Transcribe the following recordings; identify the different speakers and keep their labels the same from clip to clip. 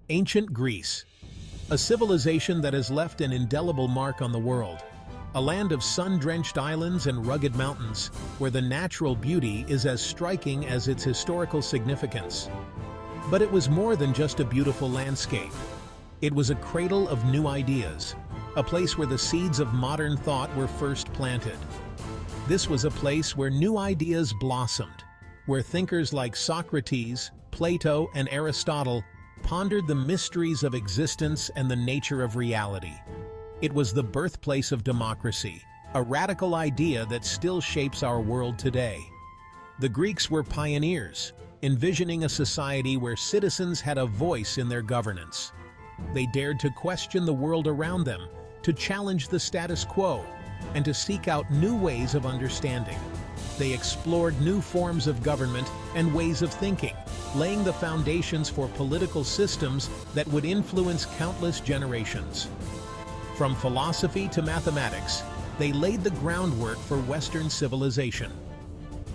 Speaker 1: Ancient Greece, a civilization that has left an indelible mark on the world. A land of sun-drenched islands and rugged mountains, where the natural beauty is as striking as its historical significance. But it was more than just a beautiful landscape. It was a cradle of new ideas, a place where the seeds of modern thought were first planted. This was a place where new ideas blossomed, where thinkers like Socrates, Plato, and Aristotle pondered the mysteries of existence and the nature of reality. It was the birthplace of democracy, a radical idea that still shapes our world today. The Greeks were pioneers, envisioning a society where citizens had a voice in their governance. They dared to question the world around them, to challenge the status quo, and to seek out new ways of understanding. They explored new forms of government and ways of thinking, laying the foundations for political systems that would influence countless generations. From philosophy to mathematics, they laid the groundwork for Western civilization.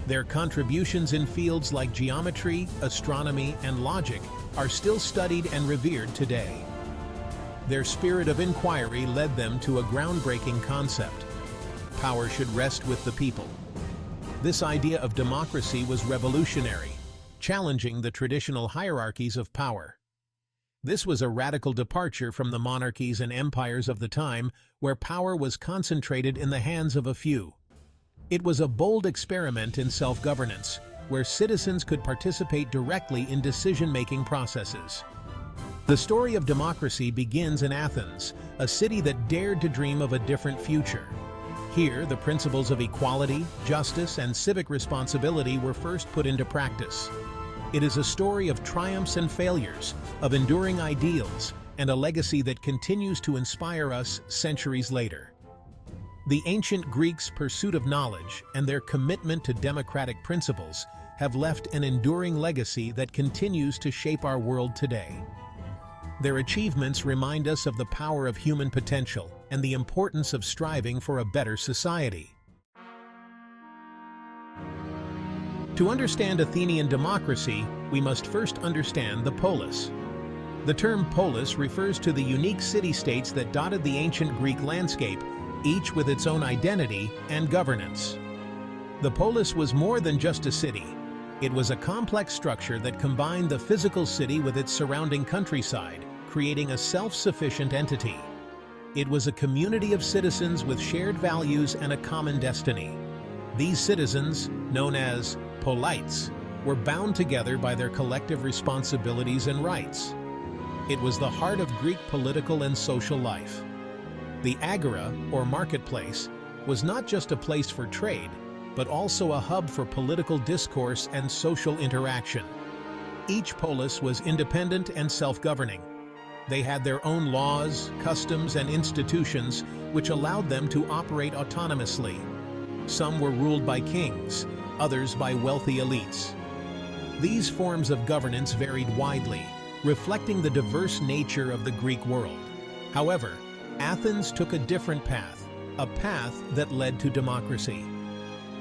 Speaker 1: Their contributions in fields like geometry, astronomy, and logic are still studied and revered today. Their spirit of inquiry led them to a groundbreaking concept: power should rest with the people. This idea of democracy was revolutionary, challenging the traditional hierarchies of power. This was a radical departure from the monarchies and empires of the time, where power was concentrated in the hands of a few. It was a bold experiment in self-governance, where citizens could participate directly in decision-making processes. The story of democracy begins in Athens, a city that dared to dream of a different future. Here, the principles of equality, justice, and civic responsibility were first put into practice. It is a story of triumphs and failures, of enduring ideals, and a legacy that continues to inspire us centuries later. The ancient Greeks' pursuit of knowledge and their commitment to democratic principles have left an enduring legacy that continues to shape our world today. Their achievements remind us of the power of human potential and the importance of striving for a better society. To understand Athenian democracy, we must first understand the polis. The term polis refers to the unique city-states that dotted the ancient Greek landscape, each with its own identity and governance. The polis was more than just a city. It was a complex structure that combined the physical city with its surrounding countryside, creating a self-sufficient entity. It was a community of citizens with shared values and a common destiny. These citizens, known as polites, were bound together by their collective responsibilities and rights. It was the heart of Greek political and social life. The agora, or marketplace, was not just a place for trade, but also a hub for political discourse and social interaction. Each polis was independent and self-governing. They had their own laws, customs, and institutions, which allowed them to operate autonomously. Some were ruled by kings, others by wealthy elites. These forms of governance varied widely, reflecting the diverse nature of the Greek world. However, Athens took a different path, a path that led to democracy.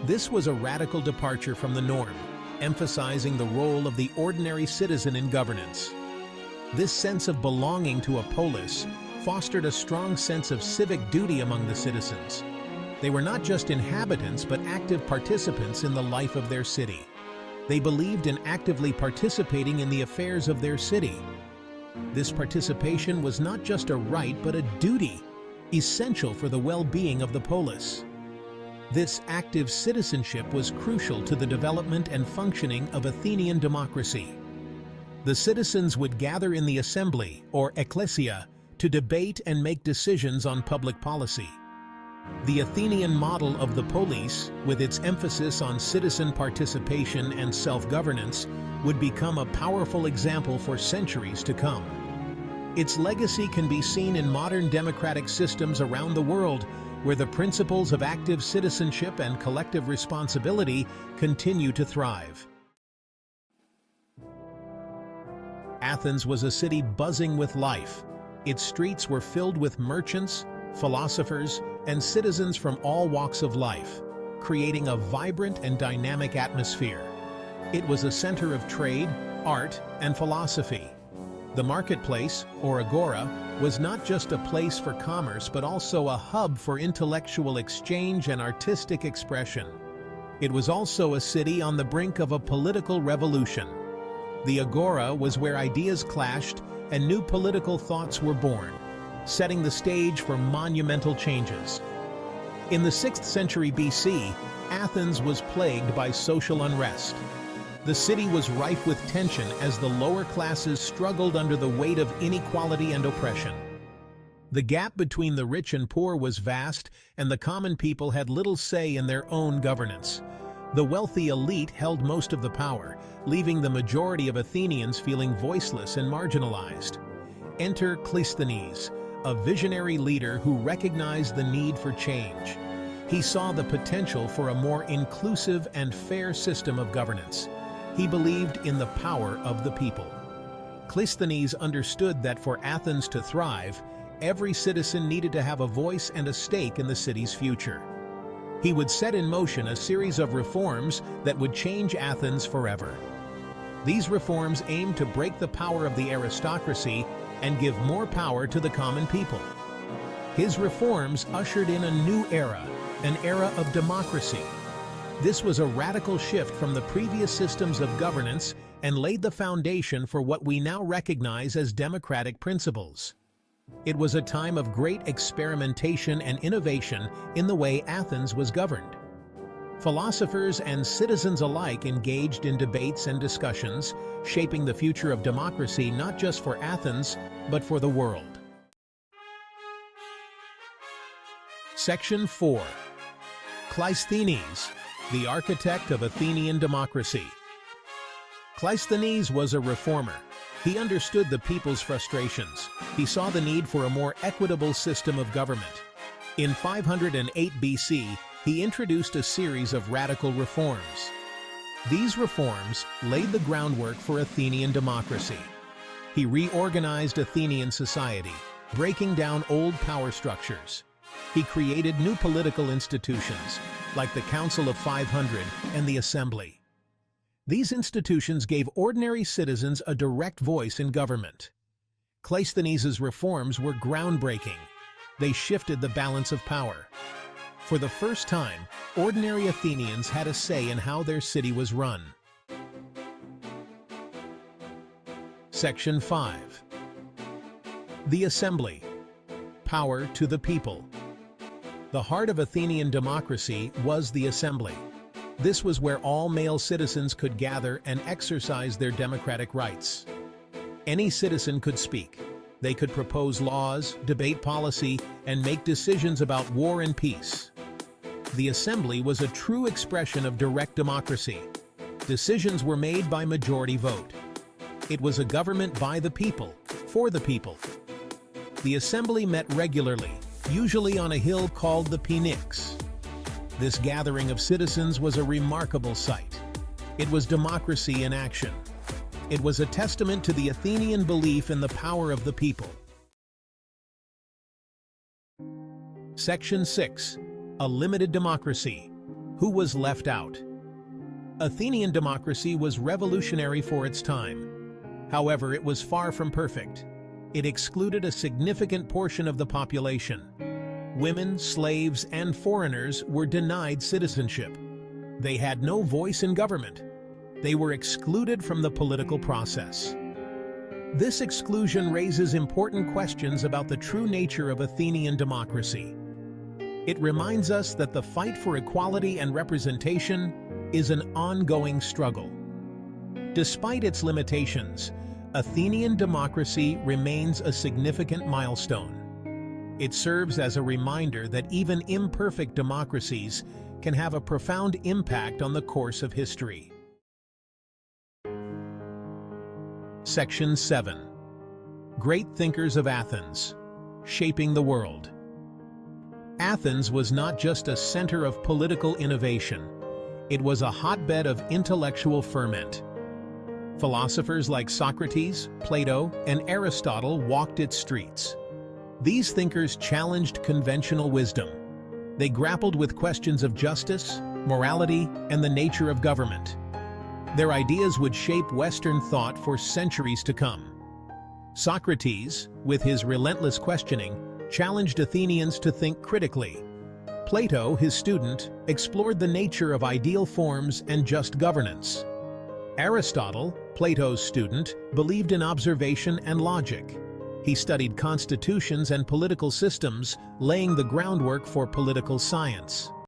Speaker 1: This was a radical departure from the norm, emphasizing the role of the ordinary citizen in governance. This sense of belonging to a polis fostered a strong sense of civic duty among the citizens. They were not just inhabitants but active participants in the life of their city. They believed in actively participating in the affairs of their city. This participation was not just a right but a duty, essential for the well-being of the polis. This active citizenship was crucial to the development and functioning of Athenian democracy. The citizens would gather in the assembly, or ecclesia, to debate and make decisions on public policy. The Athenian model of the polis, with its emphasis on citizen participation and self-governance, would become a powerful example for centuries to come. Its legacy can be seen in modern democratic systems around the world, where the principles of active citizenship and collective responsibility continue to thrive. Athens was a city buzzing with life. Its streets were filled with merchants, philosophers, and citizens from all walks of life, creating a vibrant and dynamic atmosphere. It was a center of trade, art, and philosophy. The marketplace, or agora, was not just a place for commerce but also a hub for intellectual exchange and artistic expression. It was also a city on the brink of a political revolution. The agora was where ideas clashed and new political thoughts were born, setting the stage for monumental changes. In the 6th century BC, Athens was plagued by social unrest. The city was rife with tension as the lower classes struggled under the weight of inequality and oppression. The gap between the rich and poor was vast, and the common people had little say in their own governance. The wealthy elite held most of the power, leaving the majority of Athenians feeling voiceless and marginalized. Enter Cleisthenes, a visionary leader who recognized the need for change. He saw the potential for a more inclusive and fair system of governance. He believed in the power of the people. Cleisthenes understood that for Athens to thrive, every citizen needed to have a voice and a stake in the city's future. He would set in motion a series of reforms that would change Athens forever. These reforms aimed to break the power of the aristocracy and give more power to the common people. His reforms ushered in a new era, an era of democracy. This was a radical shift from the previous systems of governance and laid the foundation for what we now recognize as democratic principles. It was a time of great experimentation and innovation in the way Athens was governed. Philosophers and citizens alike engaged in debates and discussions, shaping the future of democracy not just for Athens, but for the world. Section 4. Cleisthenes, the architect of Athenian democracy. Cleisthenes was a reformer. He understood the people's frustrations. He saw the need for a more equitable system of government. In 508 BC, he introduced a series of radical reforms. These reforms laid the groundwork for Athenian democracy. He reorganized Athenian society, breaking down old power structures. He created new political institutions, like the Council of 500 and the Assembly. These institutions gave ordinary citizens a direct voice in government. Cleisthenes' reforms were groundbreaking. They shifted the balance of power. For the first time, ordinary Athenians had a say in how their city was run. Section 5. The Assembly. Power to the people. The heart of Athenian democracy was the Assembly. This was where all male citizens could gather and exercise their democratic rights. Any citizen could speak. They could propose laws, debate policy, and make decisions about war and peace. The Assembly was a true expression of direct democracy. Decisions were made by majority vote. It was a government by the people, for the people. The Assembly met regularly, usually on a hill called the Pnyx. This gathering of citizens was a remarkable sight. It was democracy in action. It was a testament to the Athenian belief in the power of the people. Section 6. A limited democracy. Who was left out? Athenian democracy was revolutionary for its time. However, it was far from perfect. It excluded a significant portion of the population. Women, slaves, and foreigners were denied citizenship. They had no voice in government. They were excluded from the political process. This exclusion raises important questions about the true nature of Athenian democracy. It reminds us that the fight for equality and representation is an ongoing struggle. Despite its limitations, Athenian democracy remains a significant milestone. It serves as a reminder that even imperfect democracies can have a profound impact on the course of history. Section 7. Great thinkers of Athens, shaping the world. Athens was not just a center of political innovation. It was a hotbed of intellectual ferment. Philosophers like Socrates, Plato, and Aristotle walked its streets. These thinkers challenged conventional wisdom. They grappled with questions of justice, morality, and the nature of government. Their ideas would shape Western thought for centuries to come. Socrates, with his relentless questioning, challenged Athenians to think critically. Plato, his student, explored the nature of ideal forms and just governance. Aristotle, Plato's student, believed in observation and logic. He studied constitutions and political systems, laying the groundwork for political science.